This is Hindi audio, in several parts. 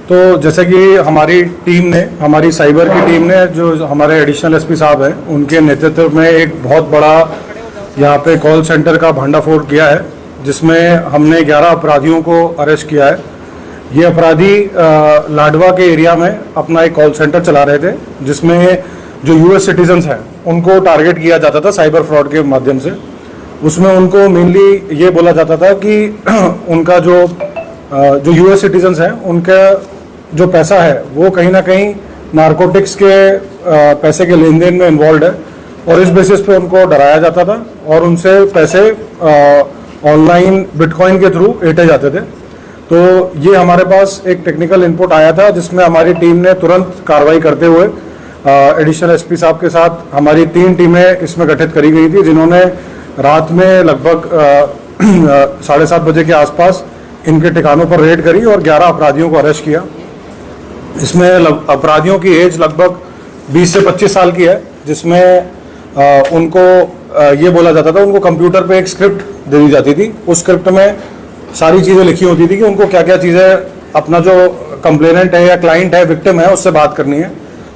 तो जैसे कि हमारी साइबर की टीम ने, जो हमारे एडिशनल एसपी साहब हैं, उनके नेतृत्व में एक बहुत बड़ा यहाँ पे कॉल सेंटर का भंडाफोड़ किया है, जिसमें हमने 11 अपराधियों को अरेस्ट किया है। ये अपराधी लाडवा के एरिया में अपना एक कॉल सेंटर चला रहे थे, जिसमें जो यूएस सिटीजन्स हैं उनको टारगेट किया जाता था साइबर फ्रॉड के माध्यम से। उसमें उनको मेनली ये बोला जाता था कि उनका जो यूएस सिटीजन्स हैं, उनका जो पैसा है वो कहीं ना कहीं नारकोटिक्स के पैसे के लेन देन में इन्वॉल्व है, और इस बेसिस पे उनको डराया जाता था और उनसे पैसे ऑनलाइन बिटकॉइन के थ्रू ऐंठे जाते थे। तो ये हमारे पास एक टेक्निकल इनपुट आया था, जिसमें हमारी टीम ने तुरंत कार्रवाई करते हुए एडिशनल एसपी साहब के साथ हमारी 3 टीमें इसमें गठित करी गई थी, जिन्होंने रात में लगभग 7:30 बजे के आसपास इनके ठिकानों पर रेड करी और 11 अपराधियों को अरेस्ट किया। इसमें अपराधियों की एज लगभग 20 से 25 साल की है, जिसमें उनको ये बोला जाता था, उनको कंप्यूटर पे एक स्क्रिप्ट दे दी जाती थी। उस स्क्रिप्ट में सारी चीज़ें लिखी होती थी कि उनको क्या क्या चीज़ें अपना जो कंप्लेनेंट है या क्लाइंट है, विक्टिम है, उससे बात करनी है।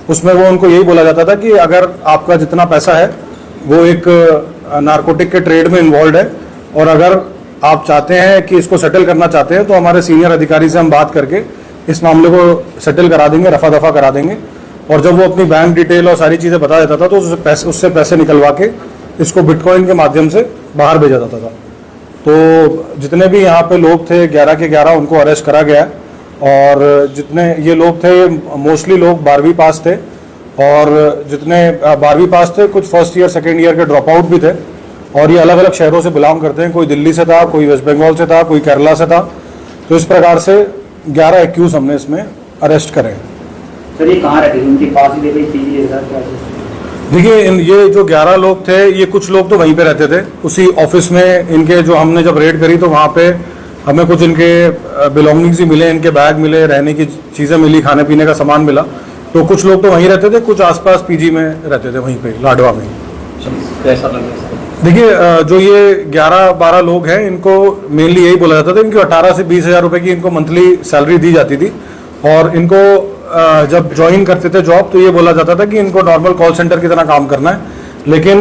उसमें वो उनको यही बोला जाता था कि अगर आपका जितना पैसा है वो एक नारकोटिक के ट्रेड में इन्वॉल्व है, और अगर आप चाहते हैं कि इसको सेटल करना चाहते हैं, तो हमारे सीनियर अधिकारी से हम बात करके इस मामले को सेटल करा देंगे, रफा दफा करा देंगे। और जब वो अपनी बैंक डिटेल और सारी चीज़ें बता देता था, तो उससे पैसे निकलवा के इसको बिटकॉइन के माध्यम से बाहर भेजा जाता था। तो जितने भी यहाँ पे लोग थे 11 के 11 उनको अरेस्ट करा गया, और जितने ये लोग थे मोस्टली लोग 12वीं पास थे, और जितने 12वीं पास थे कुछ फर्स्ट ईयर सेकेंड ईयर के ड्रॉप आउट भी थे, और ये अलग अलग शहरों से बिलोंग करते हैं। कोई दिल्ली से था, कोई वेस्ट बंगाल से था, कोई केरला से था। तो इस प्रकार से 11 एक्यूज हमने इसमें अरेस्ट करे। सर ये कहाँ रहते थे, उनके पास ही देखिए, ये जो 11 लोग थे, ये कुछ लोग तो वहीं पे रहते थे उसी ऑफिस में इनके। जो हमने जब रेड करी तो वहाँ पे हमें कुछ इनके बिलोंगिंग्स ही मिले, इनके बैग मिले, रहने की चीज़ें मिली, खाने पीने का सामान मिला। तो कुछ लोग तो वहीं रहते थे, कुछ आसपास पीजी में रहते थे, वहीं पे लाडवा में। कैसा लगा? देखिए, जो ये 11-12 लोग हैं, इनको मेनली यही बोला जाता था, इनकी 18 से 20 हज़ार रुपये की इनको मंथली सैलरी दी जाती थी, और इनको जब ज्वाइन करते थे जॉब तो ये बोला जाता था कि इनको नॉर्मल कॉल सेंटर की तरह काम करना है। लेकिन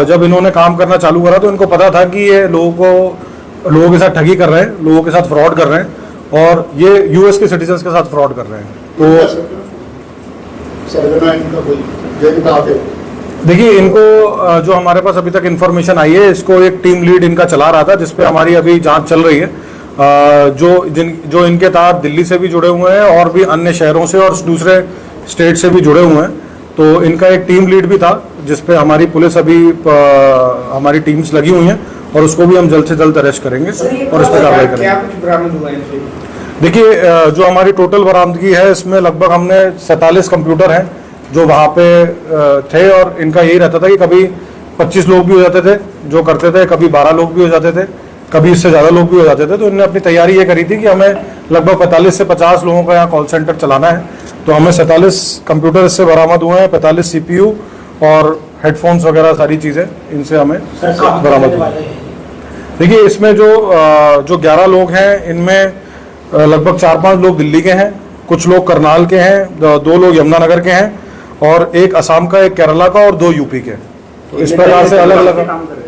जब इन्होंने काम करना चालू करा तो इनको पता था कि ये लोगों के साथ ठगी कर रहे हैं, लोगों के साथ फ्रॉड कर रहे हैं, और ये यूएस के सिटीजन्स के साथ फ्रॉड कर रहे हैं। तो देखिए, इनको जो हमारे पास अभी तक इन्फॉर्मेशन आई है, इसको एक टीम लीड इनका चला रहा था, जिसपे हमारी अभी जांच चल रही है। जो इनके तहत दिल्ली से भी जुड़े हुए हैं, और भी अन्य शहरों से और दूसरे स्टेट से भी जुड़े हुए हैं। तो इनका एक टीम लीड भी था, जिसपे हमारी पुलिस अभी हमारी टीम्स लगी हुई हैं, और उसको भी हम जल्द से जल्द अरेस्ट करेंगे और इस पर कार्रवाई करेंगे। देखिए, जो हमारी टोटल बरामदगी है, इसमें लगभग हमने 47 कंप्यूटर हैं जो वहाँ पे थे, और इनका यही रहता था कि कभी 25 लोग भी हो जाते थे जो करते थे, कभी 12 लोग भी हो जाते थे, कभी इससे ज़्यादा लोग भी हो जाते थे। तो इन्होंने अपनी तैयारी ये करी थी कि हमें लगभग 45 से 50 लोगों का यहाँ कॉल सेंटर चलाना है। तो हमें 47 कंप्यूटर इससे बरामद हुए हैं, 45 CPU और हेडफोन्स वगैरह सारी चीज़ें इनसे हमें बरामद हुई। देखिए, इसमें जो 11 लोग हैं, इनमें लगभग 4-5 लोग दिल्ली के हैं, कुछ लोग करनाल के हैं, 2 लोग यमुनानगर के हैं, और एक असम का, एक केरला का, और 2 यूपी के। तो इस प्रकार से अलग अलग।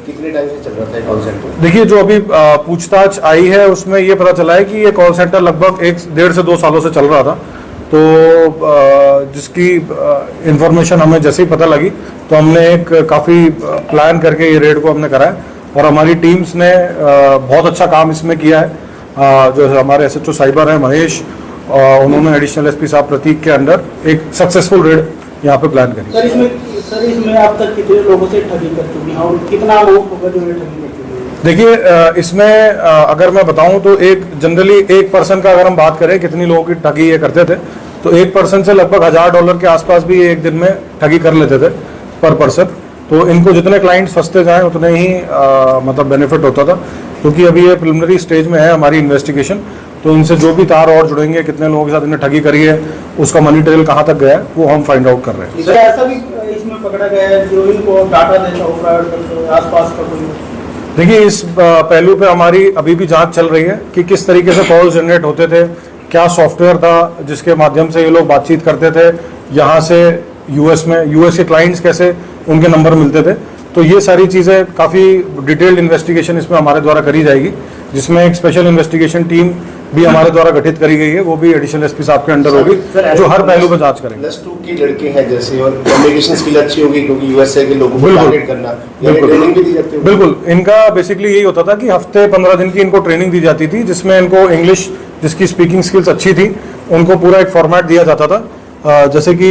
कितने टाइम से चल रहा था कॉल सेंटर? देखिए, जो अभी पूछताछ आई है उसमें ये पता चला है कि ये कॉल सेंटर लगभग 1-1.5 से 2 सालों से चल रहा था। तो जिसकी इंफॉर्मेशन हमें जैसे ही पता लगी तो हमने एक काफ़ी प्लान करके ये रेड को हमने कराया, और हमारी टीम्स ने बहुत अच्छा काम इसमें किया है। जो हमारे SHO साइबर हैं महेश, उन्होंने एडिशनल एसपी साहब प्रतीक के अंडर एक सक्सेसफुल रेड यहाँ पे प्लान करी। सर इसमें आप तक कितने लोगों से ठगी कर चुकी हैं, और कितना लोग होगा जो ठगी कर चुके हैं? देखिए, इसमें अगर मैं बताऊं तो जनरली एक पर्सन का अगर हम बात करें कितनी लोगों की ठगी ये करते थे, तो एक पर्सन से लगभग $1000 के आसपास भी एक दिन में ठगी कर लेते थे पर पर्सन। तो इनको जितने क्लाइंट्स फंसते जाएं उतने ही मतलब बेनिफिट होता था, क्योंकि अभी ये प्रिलिमिनरी स्टेज में है हमारी इन्वेस्टिगेशन। तो इनसे जो भी तार और जुड़ेंगे, कितने लोगों के साथ इन्हें ठगी करी है, उसका मनी ट्रेल कहाँ तक गया है, वो हम फाइंड आउट कर रहे हैं। ऐसा भी इसमें पकड़ा गया है जो इनको डाटा देता होगा आसपास का कोई? देखिए, इस पहलू पे हमारी अभी भी जांच चल रही है कि किस तरीके से कॉल जनरेट होते थे, क्या सॉफ्टवेयर था जिसके माध्यम से ये लोग बातचीत करते थे, यहाँ से यूएस के क्लाइंट्स कैसे उनके नंबर मिलते थे। तो ये सारी चीज़ें काफ़ी डिटेल्ड इन्वेस्टिगेशन इसमें हमारे द्वारा करी जाएगी, जिसमें एक स्पेशल इन्वेस्टिगेशन टीम भी हमारे द्वारा गठित करी गई है, वो भी एडिशनल एसपी साहब के अंडर होगी, जो हर पहलू पर जांच करेंगे। +2 के लड़के हैं जैसे, और कम्युनिकेशन स्किल अच्छी होगी क्योंकि यूएसए के लोगों को बिल्कुल। टारगेट करना, बिल्कुल। ट्रेनिंग भी दी जाती है। बिल्कुल, इनका बेसिकली यही होता था कि हफ्ते 15 दिन की इनको ट्रेनिंग दी जाती थी, जिसमें इनको इंग्लिश जिसकी स्पीकिंग स्किल्स अच्छी थी उनको पूरा एक फॉर्मेट दिया जाता था। जैसे कि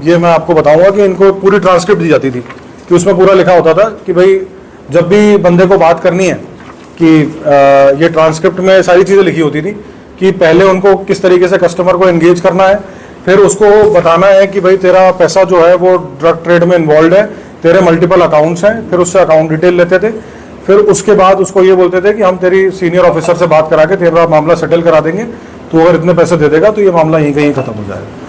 ये मैं आपको बताऊंगा कि इनको पूरी ट्रांसक्रिप्ट दी जाती थी कि उसमें पूरा लिखा होता था कि भाई जब भी बंदे को बात करनी है कि ये ट्रांसक्रिप्ट में सारी चीज़ें लिखी होती थी कि पहले उनको किस तरीके से कस्टमर को एंगेज करना है, फिर उसको बताना है कि भाई तेरा पैसा जो है वो ड्रग ट्रेड में इन्वॉल्व है, तेरे मल्टीपल अकाउंट्स हैं, फिर उससे अकाउंट डिटेल लेते थे। फिर उसके बाद उसको ये बोलते थे कि हम तेरी सीनियर ऑफिसर से बात करा के तेरा मामला सेटल करा देंगे, तो अगर इतने पैसे दे देगा तो ये मामला यहीं कहीं खत्म हो जाएगा।